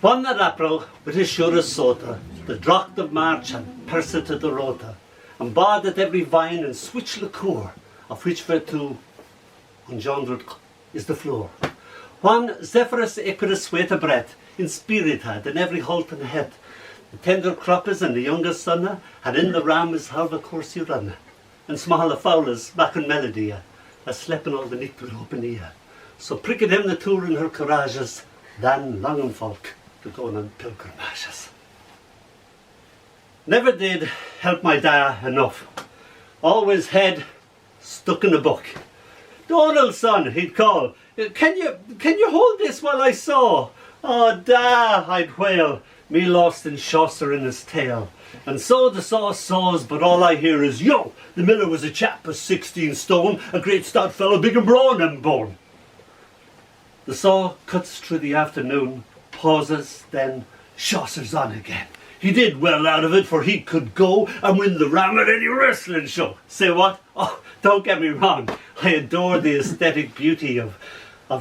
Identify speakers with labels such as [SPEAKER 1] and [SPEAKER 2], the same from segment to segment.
[SPEAKER 1] One that April, with his shores sota, the drocht of March and persa to the rota, and bad at every vine and switch liqueur, of which vertu engendered is the floor. One Zephyrus equidus sweta breath, in spirit had, in every halt and head, the tender croppers and the youngest son had in the ram his halva course you run, and small the fowlers back in melody, as slept in all the night with open ear. So pricked him the tour in her courages, than longen folk to go on pilgrimages. Never did help my da enough. Always head stuck in a book. Dónall, son, he'd call. Can you hold this while I saw? Oh, da, I'd wail. Me lost in Chaucer in his tale. And so the saw saws, but all I hear is, yo, the miller was a chap of 16 stone, a great stout fellow, big and brawn and bone. The saw cuts through the afternoon, pauses, then Chaucer's on again. He did well out of it, for he could go and win the ram at any wrestling show. Say what? Oh, don't get me wrong. I adore the aesthetic beauty of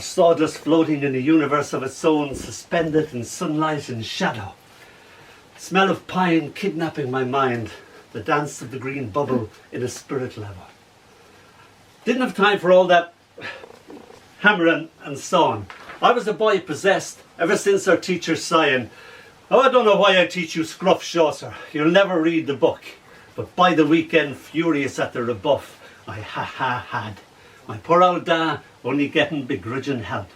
[SPEAKER 1] sawdust floating in a universe of its own, suspended in sunlight and shadow. Smell of pine kidnapping my mind, the dance of the green bubble in a spirit level. Didn't have time for all that hammering and sawing. I was a boy possessed ever since our teacher saying, oh, I don't know why I teach you scruff Chaucer, you'll never read the book. But by the weekend, furious at the rebuff, I had. My poor old da only getting begrudging help.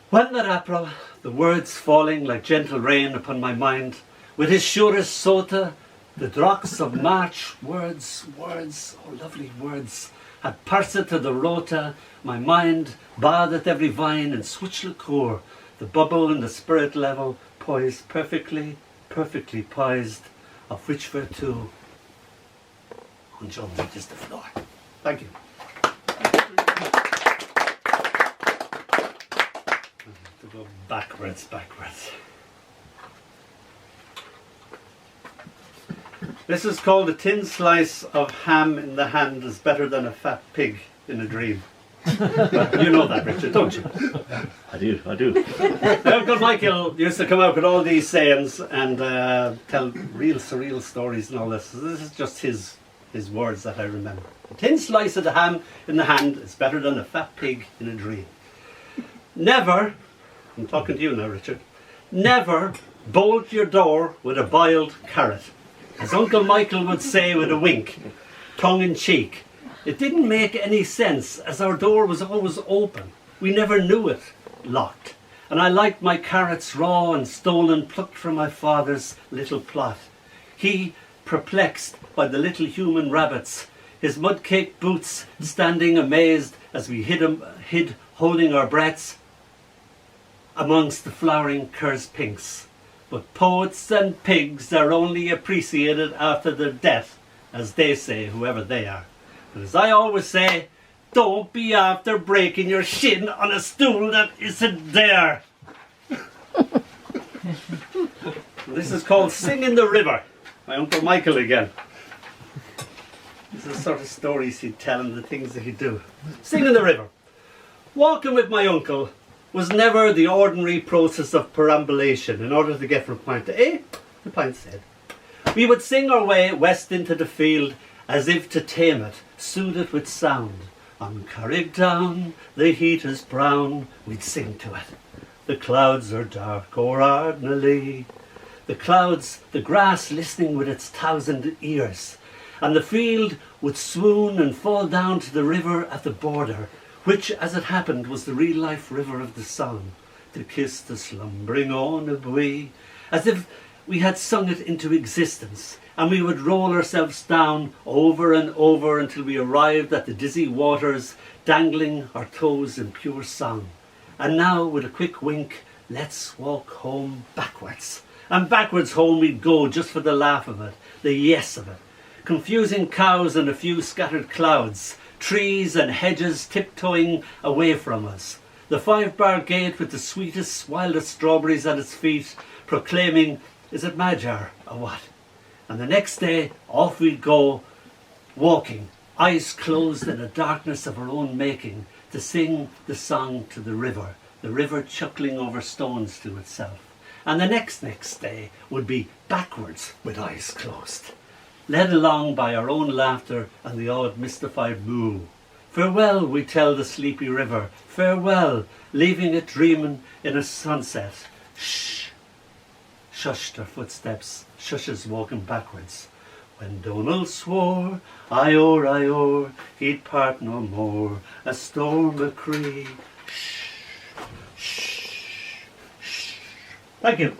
[SPEAKER 1] When that April, the words falling like gentle rain upon my mind, with his surest sota, the drochs of March, words, oh lovely words, had parsa to the rota, my mind bathed at every vine and switch liqueur, the bubble and the spirit level, poised perfectly poised, of which vertu engendered is the floor. Thank you. To go backwards. This is called a thin slice of ham in the hand is better than a fat pig in a dream. You know that, Richard, don't you?
[SPEAKER 2] I do.
[SPEAKER 1] Uncle Michael used to come out with all these sayings and tell real surreal stories and all this. So this is just his words that I remember. A thin slice of the ham in the hand is better than a fat pig in a dream. Never, I'm talking to you now, Richard, never bolt your door with a boiled carrot. As Uncle Michael would say with a wink, tongue in cheek. It didn't make any sense as our door was always open. We never knew it locked. And I liked my carrots raw and stolen, plucked from my father's little plot. He, perplexed by the little human rabbits, his mud-caked boots standing amazed as we hid holding our breaths amongst the flowering cur's pinks. But poets and pigs are only appreciated after their death, as they say, whoever they are. But as I always say, don't be after breaking your shin on a stool that isn't there. This is called Sing in the River. My Uncle Michael again. This is the sort of stories he'd tell and the things that he'd do. Sing in the river. Walking with my uncle was never the ordinary process of perambulation in order to get from point to A, the point said. We would sing our way west into the field as if to tame it, soothe it with sound. On Carrig Down, the heat is brown, we'd sing to it. The clouds are dark o'er Ardnally. The clouds, the grass listening with its 1,000 ears. And the field would swoon and fall down to the river at the border, which, as it happened, was the real-life river of the song, to kiss the slumbering on a buoy, as if we had sung it into existence, and we would roll ourselves down over and over until we arrived at the dizzy waters, dangling our toes in pure song. And now, with a quick wink, let's walk home backwards. And backwards home we'd go just for the laugh of it, the yes of it. Confusing cows and a few scattered clouds, trees and hedges tiptoeing away from us. The 5-bar gate with the sweetest, wildest strawberries at its feet, proclaiming, is it Magyar or what? And the next day, off we'd go, walking, eyes closed in a darkness of our own making, to sing the song to the river, the river chuckling over stones to itself. And the next day would be backwards with eyes closed, led along by our own laughter and the odd mystified moo. Farewell, we tell the sleepy river, farewell, leaving it dreaming in a sunset. Shh, shushed her footsteps, shushes walking backwards. When Dónall swore, Ior, he'd part no more, a storm a cree. Shh, shh, shh. Thank you.